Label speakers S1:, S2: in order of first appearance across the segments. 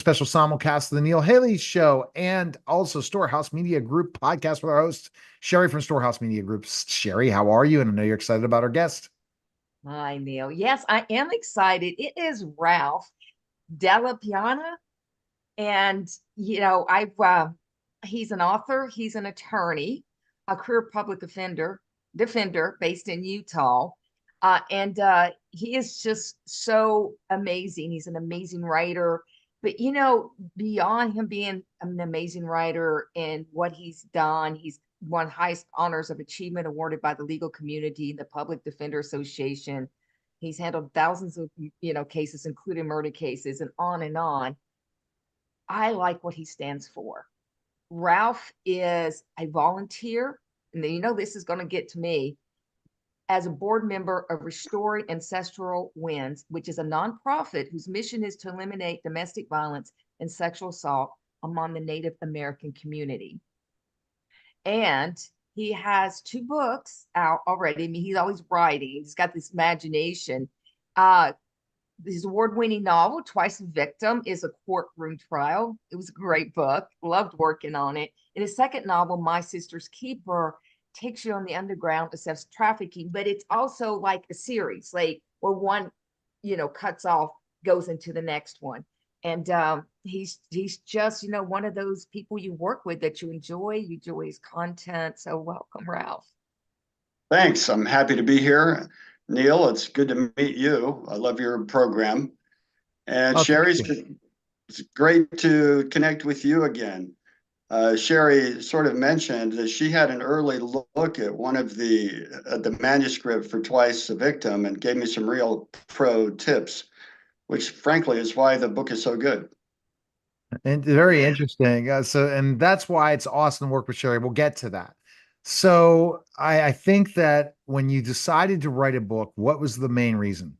S1: Special simulcast of the Neil Haley Show and also Storehouse Media Group podcast with our host, Sherry from Storehouse Media Group. Sherry, how are you? And I know you're excited about our guest.
S2: Hi, Neil. Yes, I am excited. It is Ralph Della Piana. And, he's an author, he's an attorney, a career public defender based in Utah. And he is just so amazing. He's an amazing writer. But, beyond him being an amazing writer and what he's done, he's won highest honors of achievement awarded by the legal community, the Public Defender Association. He's handled thousands of, cases, including murder cases, and on and on. I like what he stands for. Ralph is a volunteer, and this is going to get to me, as a board member of Restoring Ancestral Winds, which is a nonprofit whose mission is to eliminate domestic violence and sexual assault among the Native American community. And he has 2 books out already. I mean, he's always writing. He's got this imagination. His award-winning novel, Twice a Victim, is a courtroom trial. It was a great book. Loved working on it. And his second novel, My Sister's Keeper, takes you on the underground of sex trafficking, but it's also like a series, like where one, cuts off, goes into the next one. And he's just, one of those people you work with that you enjoy his content. So welcome, Ralph.
S3: Thanks. I'm happy to be here. Neil, it's good to meet you. I love your program. And
S1: Oh, thank
S3: Sherry,
S1: you.
S3: it's great to connect with you again. Sherry sort of mentioned that she had an early look at one of the manuscript for Twice a Victim and gave me some real pro tips, which frankly is why the book is so good.
S1: And very interesting. And that's why it's awesome to work with Sherry. We'll get to that. So I think that when you decided to write a book, what was the main reason?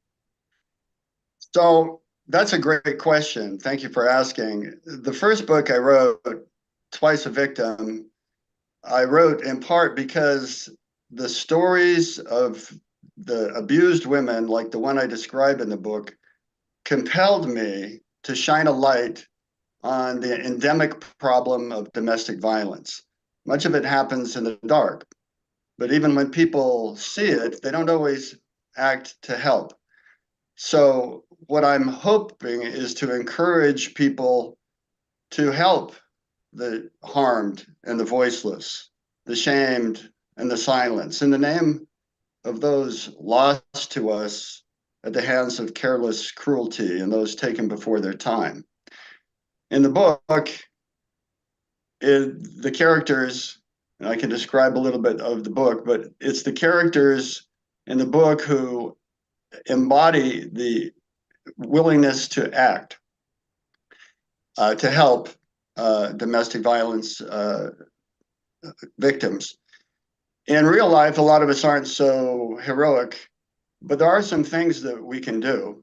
S3: So that's a great question. Thank you for asking. The first book I wrote, Twice a Victim, I wrote in part because the stories of the abused women, like the one I described in the book, compelled me to shine a light on the endemic problem of domestic violence. Much of it happens in the dark, but even when people see it, they don't always act to help. So, what I'm hoping is to encourage people to help the harmed and the voiceless, the shamed and the silenced, in the name of those lost to us at the hands of careless cruelty and those taken before their time. In the book, the characters, and I can describe a little bit of the book, but it's the characters in the book who embody the willingness to act, to help domestic violence victims. In real life, a lot of us aren't so heroic, but there are some things that we can do.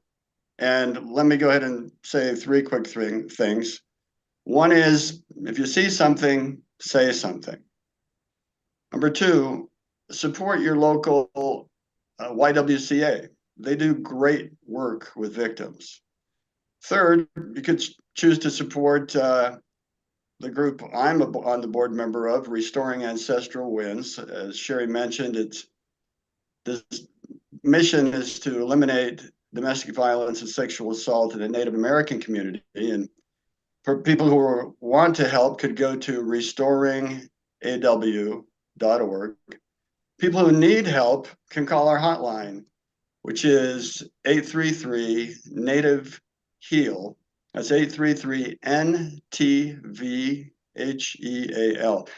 S3: And let me go ahead and say 3 quick things. One is, if you see something, say something. Number 2, support your local YWCA. They do great work with victims. Third, you could choose to support the group I'm on the board member of, Restoring Ancestral Winds. As Sherry mentioned, this mission is to eliminate domestic violence and sexual assault in the Native American community. And for people who want to help, could go to restoringaw.org. People who need help can call our hotline, which is 833 Native Heal. That's 833 NTVHEAL.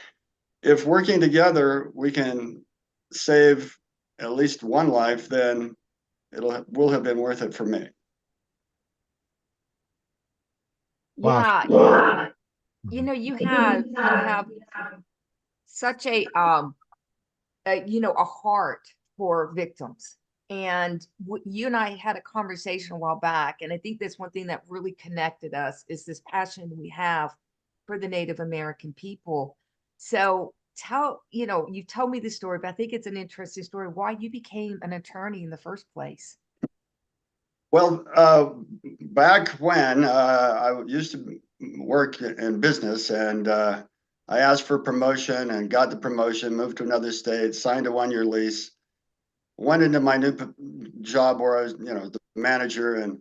S3: If working together we can save at least one life, then will have been worth it for me.
S1: Wow.
S2: Yeah. You have such a heart for victims. And you and I had a conversation a while back, and I think that's one thing that really connected us is this passion we have for the Native American people. So you told me this story, but I think it's an interesting story why you became an attorney in the first place.
S3: Well, back when I used to work in business, and I asked for promotion and got the promotion, moved to another state, signed a 1-year lease, went into my new job where I was, the manager. And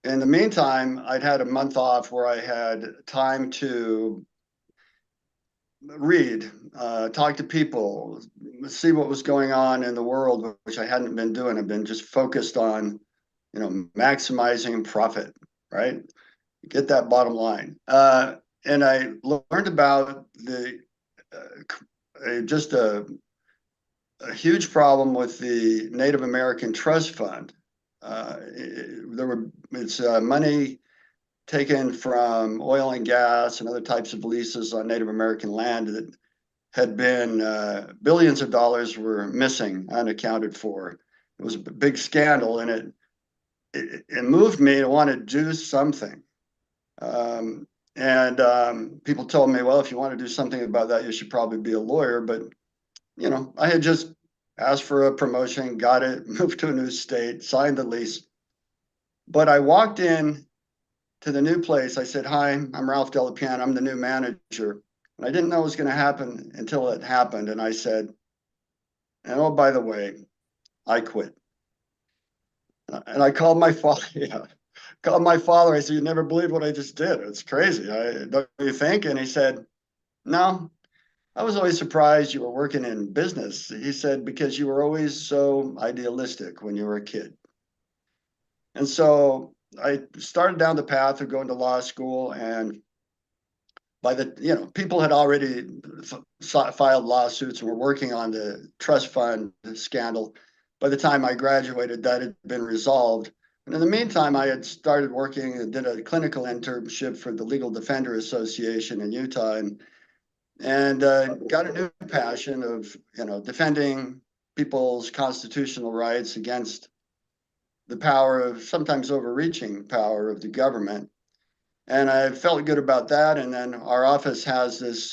S3: in the meantime, I'd had a month off where I had time to read, talk to people, see what was going on in the world, which I hadn't been doing. I've been just focused on, maximizing profit, right? Get that bottom line. And I learned about just a huge problem with the Native American Trust Fund. It's money taken from oil and gas and other types of leases on Native American land that had been billions of dollars were missing, unaccounted for. It was a big scandal, and it moved me to want to do something. And people told me, well, if you want to do something about that, you should probably be a lawyer. But, I had just asked for a promotion, got it, moved to a new state, signed the lease. But I walked in to the new place. I said, hi, I'm Ralph Delapiano. I'm the new manager. And I didn't know it was going to happen until it happened. And I said, and oh, by the way, I quit. And I called my father. Yeah, called my father. I said, "You never believe what I just did. It's crazy. Don't you think?" And he said, "No, I was always surprised you were working in business." He said, "Because you were always so idealistic when you were a kid." And so I started down the path of going to law school, and people had already filed lawsuits and were working on the trust fund scandal. By the time I graduated, that had been resolved. And in the meantime, I had started working and did a clinical internship for the Legal Defender Association in Utah, and got a new passion of defending people's constitutional rights against the power of sometimes overreaching power of the government. And I felt good about that. And then our office has this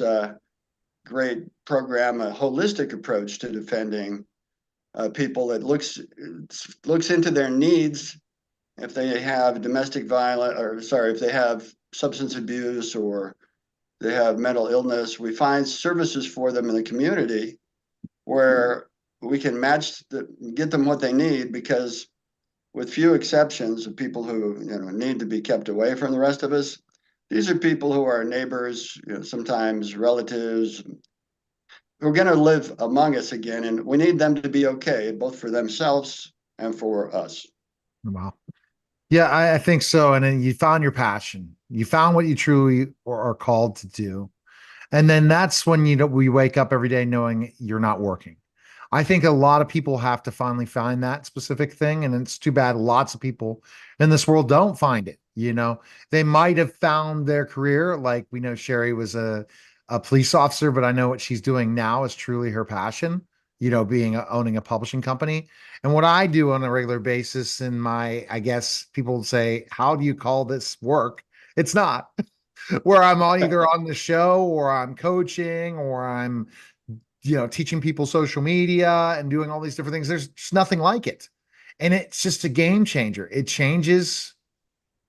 S3: great program, a holistic approach to defending people that looks into their needs. If they have domestic violence, or sorry, if they have substance abuse or they have mental illness, we find services for them in the community where we can get them what they need, because with few exceptions of people who need to be kept away from the rest of us, these are people who are neighbors, sometimes relatives, who are going to live among us again, and we need them to be okay, both for themselves and for us.
S1: Wow. Yeah, I think so. And then you found your passion. You found what you truly are called to do. And then that's when we wake up every day knowing you're not working. I think a lot of people have to finally find that specific thing. And it's too bad lots of people in this world don't find it. They might have found their career. Like we know Sherry was a police officer, but I know what she's doing now is truly her passion, owning a publishing company. And what I do on a regular basis in I guess people say, how do you call this work? It's not. Where I'm either on the show or I'm coaching or I'm, teaching people social media and doing all these different things. There's just nothing like it. And it's just a game changer. It changes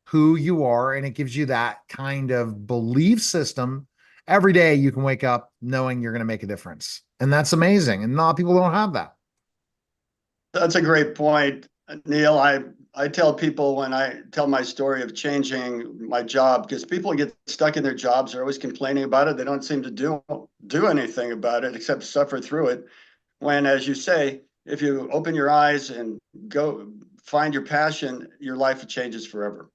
S1: who you are and it gives you that kind of belief system. Every day you can wake up knowing you're going to make a difference. And that's amazing. And a lot of people don't have that.
S3: That's a great point, Neil. I tell people when I tell my story of changing my job, because people get stuck in their jobs, they're always complaining about it. They don't seem to do anything about it except suffer through it. When, as you say, if you open your eyes and go find your passion, your life changes forever.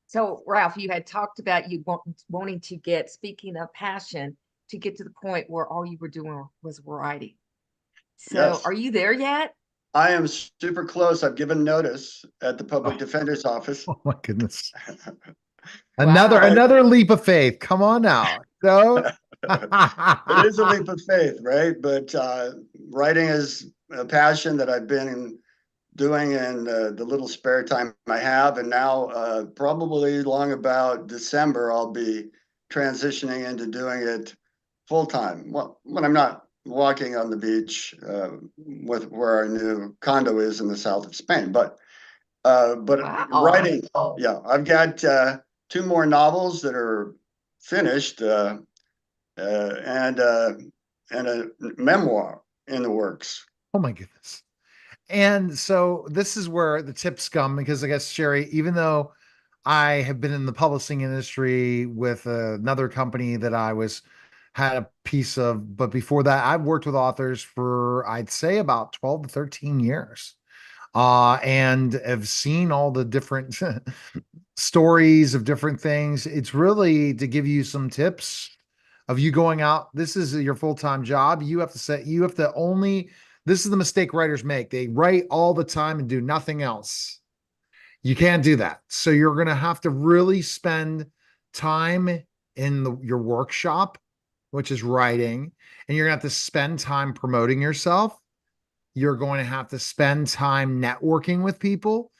S2: So, Ralph, you had talked about you wanting to get, speaking of passion, to get to the point where all you were doing was writing. So,
S3: Yes.
S2: Are you there yet?
S3: I am super close. I've given notice at the public defender's office.
S1: Oh my goodness.
S2: Wow.
S1: Another leap of faith. Come on now. So
S3: it is a leap of faith, right? But writing is a passion that I've been doing in the little spare time I have. And now probably long about December, I'll be transitioning into doing it full time. Well, when I'm not walking on the beach with where our new condo is in the south of Spain. But
S2: Wow.
S3: writing, yeah, I've got 2 more novels that are finished, and a memoir in the works.
S1: Oh my goodness. And so this is where the tips come, because I guess, Sherry, even though I have been in the publishing industry with another company that I was had a piece of, but before that, I've worked with authors for, I'd say, about 12 to 13 years. And have seen all the different stories of different things. It's really to give you some tips of you going out. This is your full-time job. You have to say, you have to only, this is the mistake writers make. They write all the time and do nothing else. You can't do that. So you're going to have to really spend time in your workshop, which is writing, and you're going to have to spend time promoting yourself. You're going to have to spend time networking with people,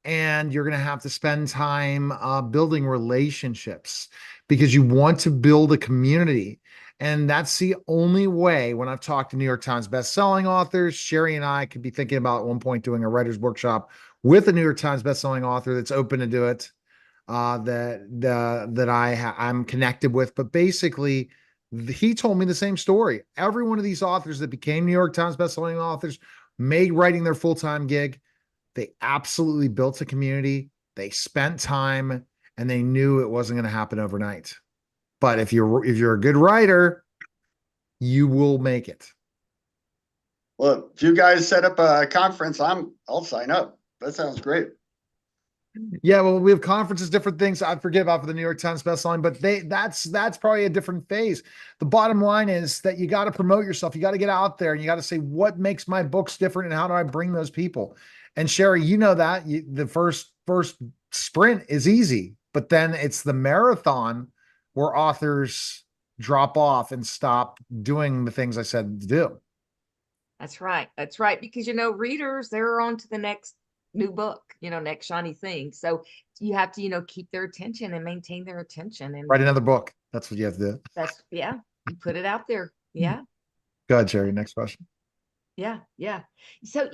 S1: and you're going to have to spend time building relationships, because you want to build a community. And that's the only way. When I've talked to New York Times bestselling authors, Sherry and I could be thinking about at one point doing a writer's workshop with a New York Times bestselling author that's open to do it, I'm connected with. But basically, he told me the same story. Every one of these authors that became New York Times bestselling authors made writing their full-time gig. They absolutely built a community. They spent time, and they knew it wasn't going to happen overnight. But if you're a good writer, you will make it.
S3: Well, if you guys set up a conference, I'll sign up. That sounds great.
S1: Yeah, well, we have conferences, different things. I forget about for the New York Times bestselling, but that's probably a different phase. The bottom line is that you got to promote yourself. You got to get out there, and you got to say, what makes my books different, and how do I bring those people? And Sherry, you know that the first sprint is easy, but then it's the marathon where authors drop off and stop doing the things I said to do.
S2: That's right. That's right. Because, readers, they're on to the next new book, next shiny thing. So you have to, keep their attention and maintain their attention. And
S1: Write another book. That's what you have to do.
S2: yeah, you put it out there. Yeah.
S1: Go ahead, Sherry. Next question.
S2: Yeah. Yeah. So,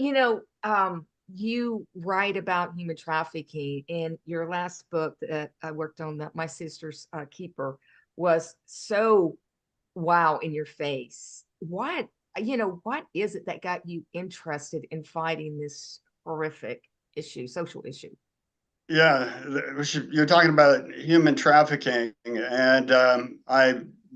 S2: you write about human trafficking in your last book that I worked on, that My Sister's Keeper, was so wow in your face. What is it that got you interested in fighting this horrific issue, social issue?
S3: Yeah, you're talking about human trafficking, and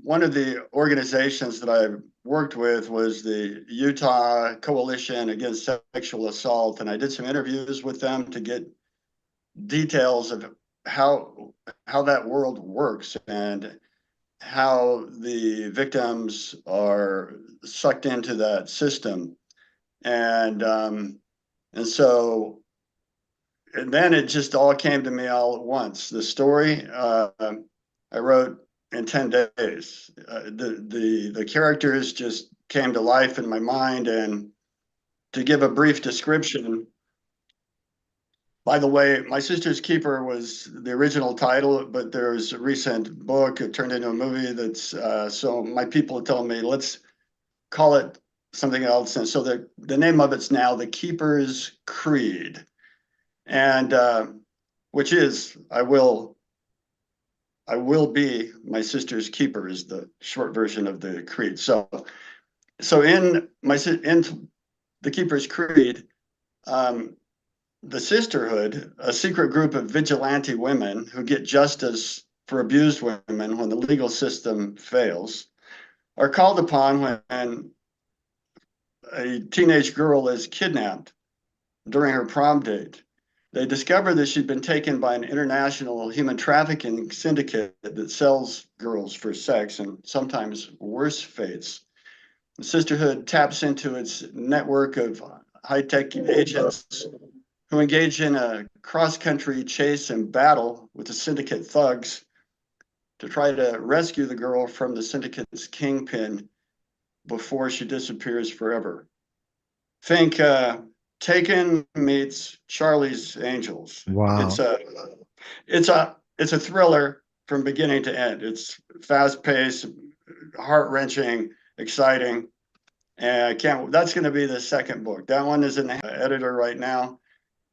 S3: one of the organizations that I worked with was the Utah Coalition Against Sexual Assault, and I did some interviews with them to get details of how that world works and how the victims are sucked into that system, and so. And then it just all came to me all at once. The story I wrote in 10 days. The characters just came to life in my mind. And to give a brief description, by the way, My Sister's Keeper was the original title, but there's a recent book. It turned into a movie that's so my people tell me, let's call it something else. And so the name of it's now The Keeper's Creed. And which is I will be my sister's keeper is the short version of the creed. So in the Keeper's Creed, the sisterhood, a secret group of vigilante women who get justice for abused women when the legal system fails, are called upon when a teenage girl is kidnapped during her prom date. They discovered that she'd been taken by an international human trafficking syndicate that sells girls for sex and sometimes worse fates. The sisterhood taps into its network of high-tech agents who engage in a cross-country chase and battle with the syndicate thugs to try to rescue the girl from the syndicate's kingpin before she disappears forever. Think Taken meets Charlie's Angels.
S1: Wow.
S3: It's a thriller from beginning to end. It's fast paced, heart wrenching, exciting. And I can't, that's going to be the second book. That one is in the editor right now.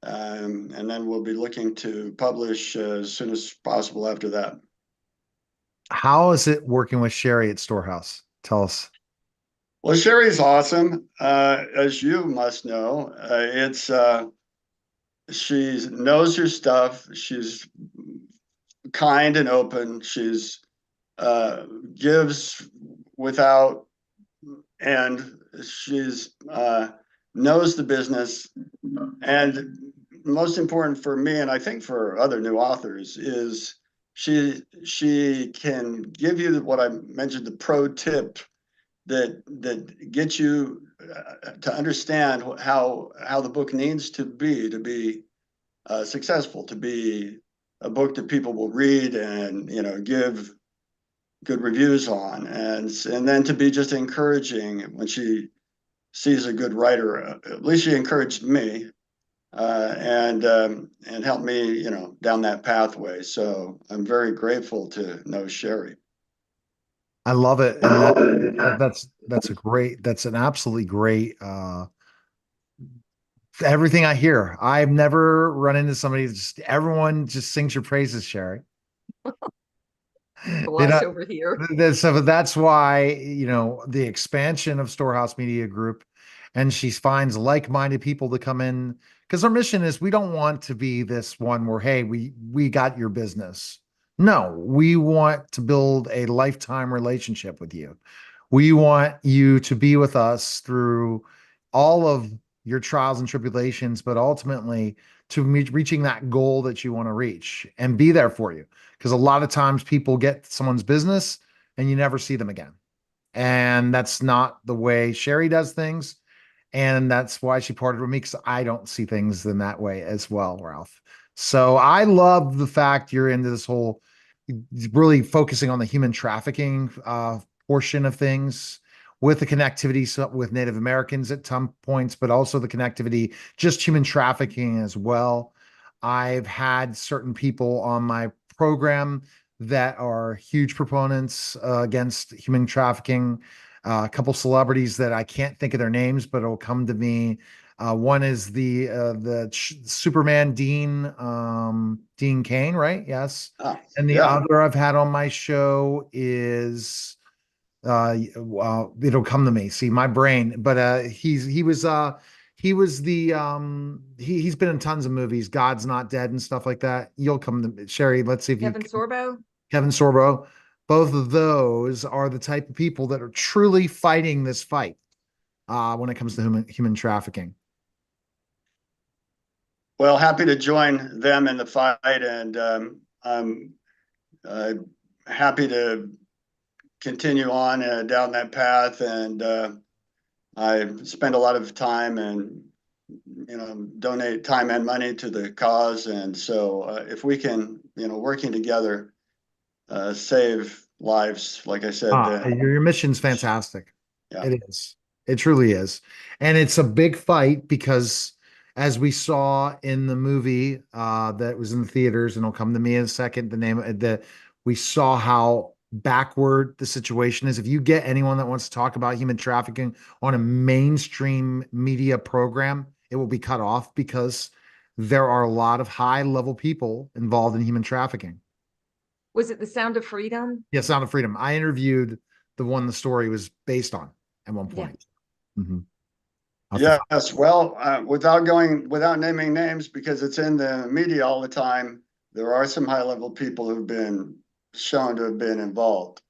S3: And then we'll be looking to publish as soon as possible after that.
S1: How is it working with Sherry at Storehouse? Tell us.
S3: Well, Sherry's awesome. As you must know, she knows her stuff. She's kind and open. She's gives without end. She's knows the business, and most important for me, and I think for other new authors, is she can give you what I mentioned, the pro tip that gets you to understand how the book needs to be successful, to be a book that people will read and give good reviews on, and then to be just encouraging when she sees a good writer. At least she encouraged me, and helped me down that pathway. So I'm very grateful to know Sherry.
S1: I love it. And that's an absolutely great everything I hear. I've never run into somebody everyone just sings your praises, Sherry. You
S2: Blush
S1: know,
S2: over here.
S1: so that's why, the expansion of Storehouse Media Group, and she finds like-minded people to come in, because our mission is we don't want to be this one where, hey, we got your business. No, we want to build a lifetime relationship with you. We want you to be with us through all of your trials and tribulations, but ultimately to reaching that goal that you want to reach and be there for you. Because a lot of times people get someone's business and you never see them again. And that's not the way Sherry does things. And that's why she parted with me, because I don't see things in that way as well, Ralph. So I love the fact you're into this whole really focusing on the human trafficking portion of things, with the connectivity with Native Americans at some points, but also the connectivity, just human trafficking as well. I've had certain people on my program that are huge proponents against human trafficking. A couple celebrities that I can't think of their names, but it'll come to me. One is the Superman Dean Cain, right? Yes. And the
S3: Yeah.
S1: other I've had on my show is it'll come to me. See, my brain, but he was he's been in tons of movies, God's Not Dead and stuff like that. You'll come to me. Sherry, let's see if
S2: Kevin Sorbo.
S1: Kevin Sorbo. Both of those are the type of people that are truly fighting this fight when it comes to human trafficking.
S3: Well, happy to join them in the fight, and I'm happy to continue on down that path. And I spend a lot of time and donate time and money to the cause. And so if we can, working together, save lives, like I said,
S1: Your mission's fantastic.
S3: yeah.
S1: It is. It truly is. And it's a big fight because, as we saw in the movie that was in the theaters, and it'll come to me in a second, the name of we saw how backward the situation is. If you get anyone that wants to talk about human trafficking on a mainstream media program, it will be cut off because there are a lot of high-level people involved in human trafficking.
S2: Was it The Sound of Freedom?
S1: Yeah, Sound of Freedom. I interviewed the one the story was based on at one point.
S2: Yeah.
S1: Mm-hmm.
S3: Yes, well, without naming names, because it's in the media all the time, there are some high-level people who've been shown to have been involved.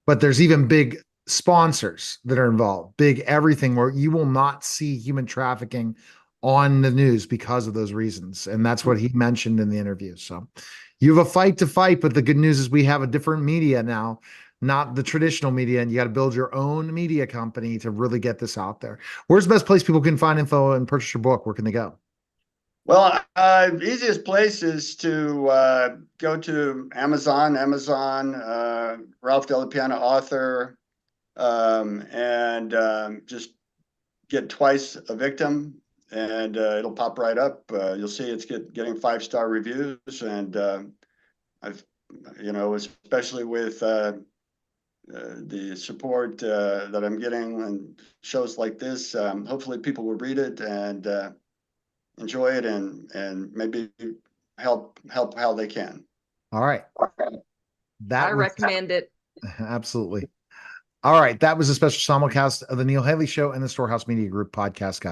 S1: But there's even big sponsors that are involved, big everything, where you will not see human trafficking on the news because of those reasons. And that's what he mentioned in the interview. So you have a fight to fight, but the good news is we have a different media now, not the traditional media, and you got to build your own media company to really get this out there. Where's the best place people can find info and purchase your book? Where can they go?
S3: Well, easiest place is to go to Amazon, Ralph Della Piana author, and just get Twice a Victim, and it'll pop right up. You'll see it's getting 5-star reviews, and I've, especially with the support that I'm getting and shows like this. Hopefully people will read it and enjoy it and maybe help how they can.
S1: All right. That
S2: I
S1: was
S2: recommend it.
S1: absolutely. All right. That was a special simulcast of the Neil Haley Show and the Storehouse Media Group podcast, guys.